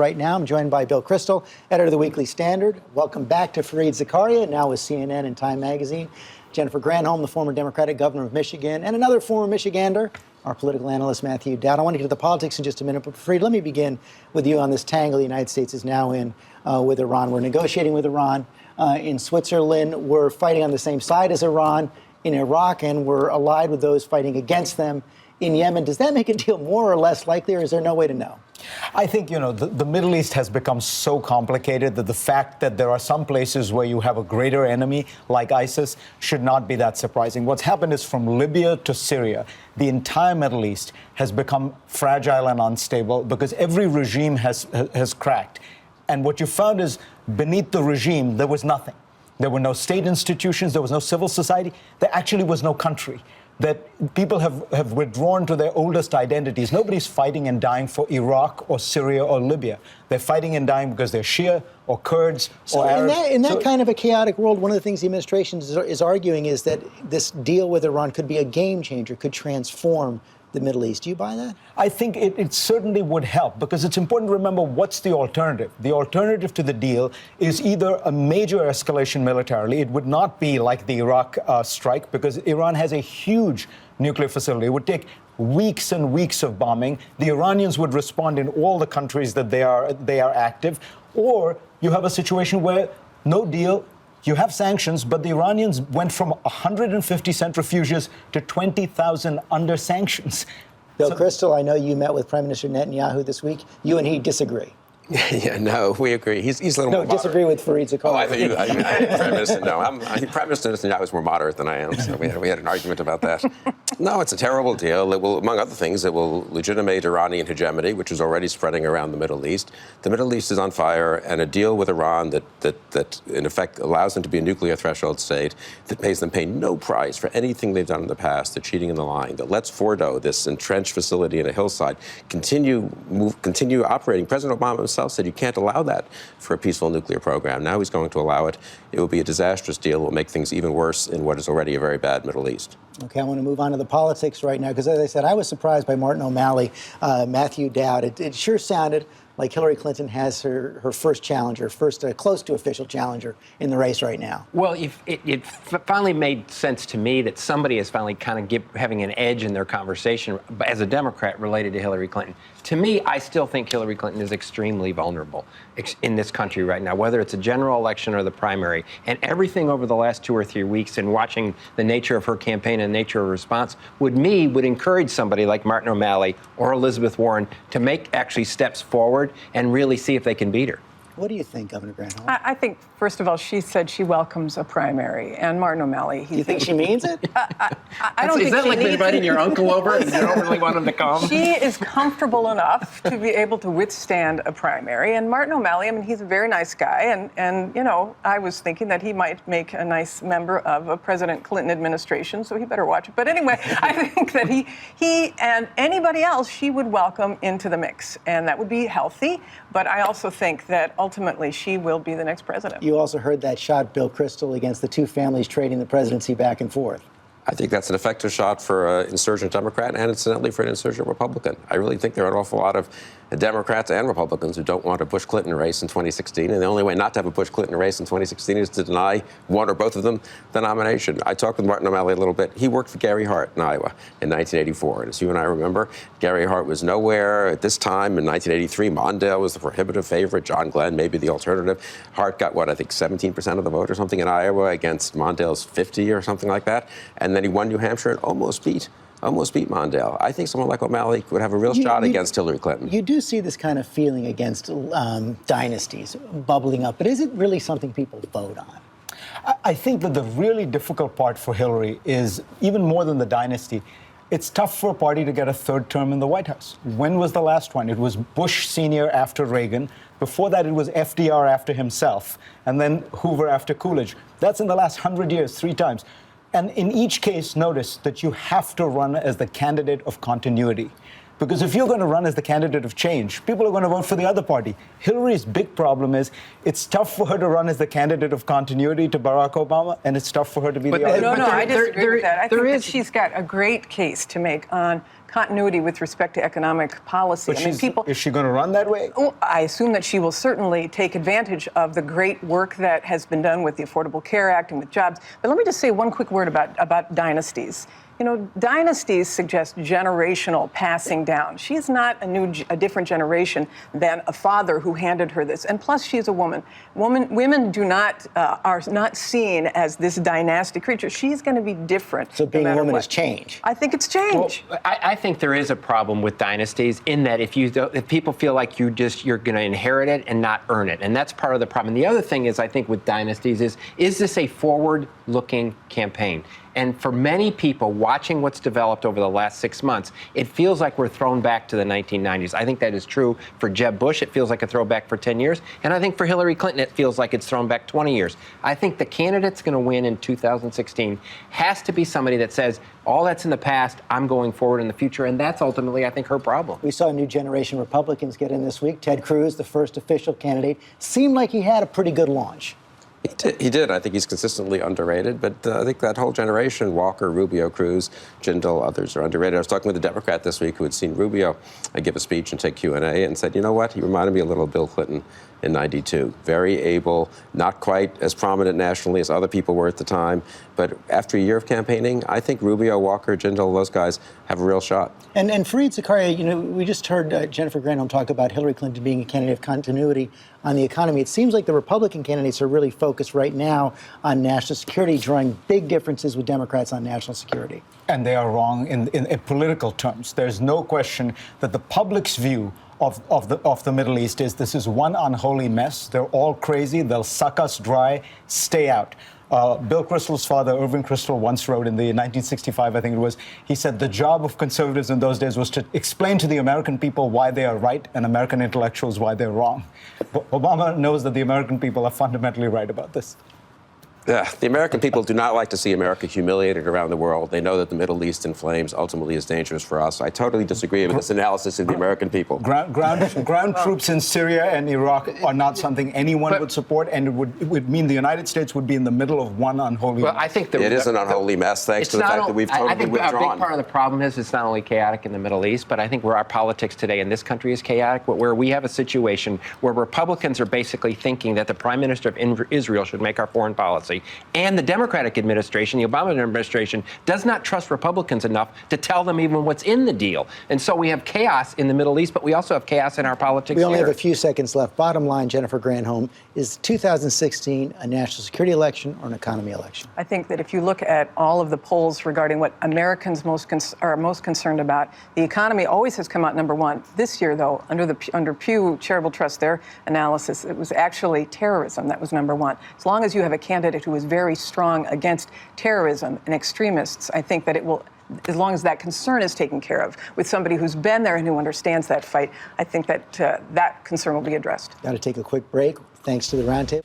Right now, I'm joined by Bill Kristol, editor of the Weekly Standard. Welcome back to Fareed Zakaria, now with CNN and Time Magazine. Jennifer Granholm, the former Democratic governor of Michigan, and another former Michigander, our political analyst, Matthew Dowd. I want to get to the politics in just a minute, but Fareed, let me begin with you on this tangle the United States is now in with Iran. We're negotiating with Iran in Switzerland. We're fighting on the same side as Iran in Iraq, and we're allied with those fighting against them in Yemen. Does that make a deal more or less likely, or is there no way to know? I think, the Middle East has become so complicated that the fact that there are some places where you have a greater enemy like ISIS should not be that surprising. What's happened is from Libya to Syria, the entire Middle East has become fragile and unstable because every regime has cracked. And what you found is beneath the regime, there was nothing. There were no state institutions. There was no civil society. There actually was no country. That people have withdrawn to their oldest identities. Nobody's fighting and dying for Iraq or Syria or Libya. They're fighting and dying because they're Shia or Kurds or Arabs. In that kind of a chaotic world, one of the things the administration is arguing is that this deal with Iran could be a game changer, could transform the Middle East. Do you buy that? I think it certainly would help because it's important to remember what's the alternative. The alternative to the deal is either a major escalation militarily. It would not be like the Iraq strike because Iran has a huge nuclear facility. It would take weeks and weeks of bombing. The Iranians would respond in all the countries that they are active. Or you have a situation where no deal. You have sanctions, but the Iranians went from 150 centrifuges to 20,000 under sanctions. Bill Kristol, I know you met with Prime Minister Netanyahu this week. You and he disagree. Yeah, no, we agree. He's a little more moderate. Disagree with Fareed Zakaria. Oh, I thought you, Prime Minister, no. I think Prime Minister Netanyahu is more moderate than I am, so we had an argument about that. No, it's a terrible deal. It will, among other things, it will legitimate Iranian hegemony, which is already spreading around the Middle East. The Middle East is on fire, and a deal with Iran that in effect allows them to be a nuclear threshold state, that makes them pay no price for anything they've done in the past, the cheating in the line, that lets Fordo, this entrenched facility in a hillside, continue operating. President Obama himself said you can't allow that for a peaceful nuclear program. Now he's going to allow it. It will be a disastrous deal. It will make things even worse in what is already a very bad Middle East. Okay, I want to move on to the politics right now because, as I said, I was surprised by Martin O'Malley, Matthew Dowd. It sure sounded like Hillary Clinton has her first challenger, first close to official challenger in the race right now. Well, it finally made sense to me that somebody is finally kind of having an edge in their conversation as a Democrat related to Hillary Clinton. To me, I still think Hillary Clinton is extremely vulnerable in this country right now, whether it's a general election or the primary. And everything over the last 2 or 3 weeks and watching the nature of her campaign and the nature of her response would encourage somebody like Martin O'Malley or Elizabeth Warren to make actually steps forward and really see if they can beat her. What do you think, Governor Granholm? I think, first of all, she said she welcomes a primary, and Martin O'Malley. You think she means it? I don't think is that she like needs inviting it. your uncle over and you don't really want him to come? She is comfortable enough to be able to withstand a primary, and Martin O'Malley, I mean, he's a very nice guy, and I was thinking that he might make a nice member of a President Clinton administration, so he better watch it. But anyway, I think that he and anybody else she would welcome into the mix, and that would be healthy. But I also think that ultimately she will be the next president. You also heard that shot, Bill Kristol, against the two families trading the presidency back and forth. I think that's an effective shot for an insurgent Democrat and incidentally for an insurgent Republican. I really think there are an awful lot of Democrats and Republicans who don't want a Bush-Clinton race in 2016, and the only way not to have a Bush-Clinton race in 2016 is to deny one or both of them the nomination. I talked with Martin O'Malley a little bit. He worked for Gary Hart in Iowa in 1984, and as you and I remember, Gary Hart was nowhere at this time. In 1983, Mondale was the prohibitive favorite, John Glenn maybe the alternative. Hart got, 17% of the vote or something in Iowa against Mondale's 50 or something like that, and then he won New Hampshire and almost beat Mondale. I think someone like O'Malley would have a real shot against Hillary Clinton. You do see this kind of feeling against dynasties bubbling up, but is it really something people vote on? I think that the really difficult part for Hillary is, even more than the dynasty, it's tough for a party to get a third term in the White House. When was the last one? It was Bush Sr. after Reagan. Before that, it was FDR after himself, and then Hoover after Coolidge. That's in the last 100 years, 3 times. And in each case, notice that you have to run as the candidate of continuity. Because if you're going to run as the candidate of change, people are going to vote for the other party. Hillary's big problem is it's tough for her to run as the candidate of continuity to Barack Obama, and it's tough for her to be the other. No, I there- disagree with that. I think that is- she's got a great case to make on continuity with respect to economic policy. But is she going to run that way? Oh, I assume that she will certainly take advantage of the great work that has been done with the Affordable Care Act and with jobs. But let me just say one quick word about dynasties. You know, dynasties suggest generational passing down. She's not a different generation than a father who handed her this. And plus, she's a woman. Women are not seen as this dynastic creature. She's going to be different. So being no a matter woman what. is change. I think it's change. Well, I think there is a problem with dynasties in that if people feel like you're going to inherit it and not earn it, and that's part of the problem. And the other thing is, I think with dynasties is this a forward-looking campaign? And for many people watching what's developed over the last 6 months, it feels like we're thrown back to the 1990s. I think that is true for Jeb Bush. It feels like a throwback for 10 years. And I think for Hillary Clinton, it feels like it's thrown back 20 years. I think the candidate's going to win in 2016 has to be somebody that says, all that's in the past, I'm going forward in the future. And that's ultimately, I think, her problem. We saw new generation Republicans get in this week. Ted Cruz, the first official candidate, seemed like he had a pretty good launch. He did. I think he's consistently underrated, but I think that whole generation, Walker, Rubio, Cruz, Jindal, others are underrated. I was talking with a Democrat this week who had seen Rubio give a speech and take Q&A and said, you know what, he reminded me a little of Bill Clinton in '92. Very able, not quite as prominent nationally as other people were at the time, but after a year of campaigning, I think Rubio, Walker, Jindal, those guys have a real shot. And Fareed Zakaria, you know, we just heard Jennifer Granholm talk about Hillary Clinton being a candidate of continuity on the economy. It seems like the Republican candidates are really focused right now on national security, drawing big differences with Democrats on national security. And they are wrong in political terms. There's no question that the public's view of the Middle East is this is one unholy mess. They're all crazy. They'll suck us dry. Stay out. Bill Kristol's father, Irving Kristol, once wrote in the 1965, I think it was, he said the job of conservatives in those days was to explain to the American people why they are right and American intellectuals why they're wrong. But Obama knows that the American people are fundamentally right about this. Yeah, the American people do not like to see America humiliated around the world. They know that the Middle East in flames ultimately is dangerous for us. I totally disagree with this analysis of the American people. Ground troops in Syria and Iraq are not something anyone would support, and it would mean the United States would be in the middle of one unholy mess. I think It is an unholy mess, thanks to the fact that we've totally I think withdrawn. a big part of the problem is it's not only chaotic in the Middle East, but I think where our politics today in this country is chaotic, but where we have a situation where Republicans are basically thinking that the Prime Minister of Israel should make our foreign policy, and the Democratic administration, the Obama administration, does not trust Republicans enough to tell them even what's in the deal. And so we have chaos in the Middle East, but we also have chaos in our politics We only here. have a few seconds left. Bottom line, Jennifer Granholm, is 2016 a national security election or an economy election? I think that if you look at all of the polls regarding what Americans are most concerned about, the economy always has come out number one. This year, though, under Pew Charitable Trust, their analysis, it was actually terrorism that was number one. As long as you have a candidate who is very strong against terrorism and extremists, I think that it will, as long as that concern is taken care of with somebody who's been there and who understands that fight, I think that that concern will be addressed. Got to take a quick break. Thanks to the roundtable.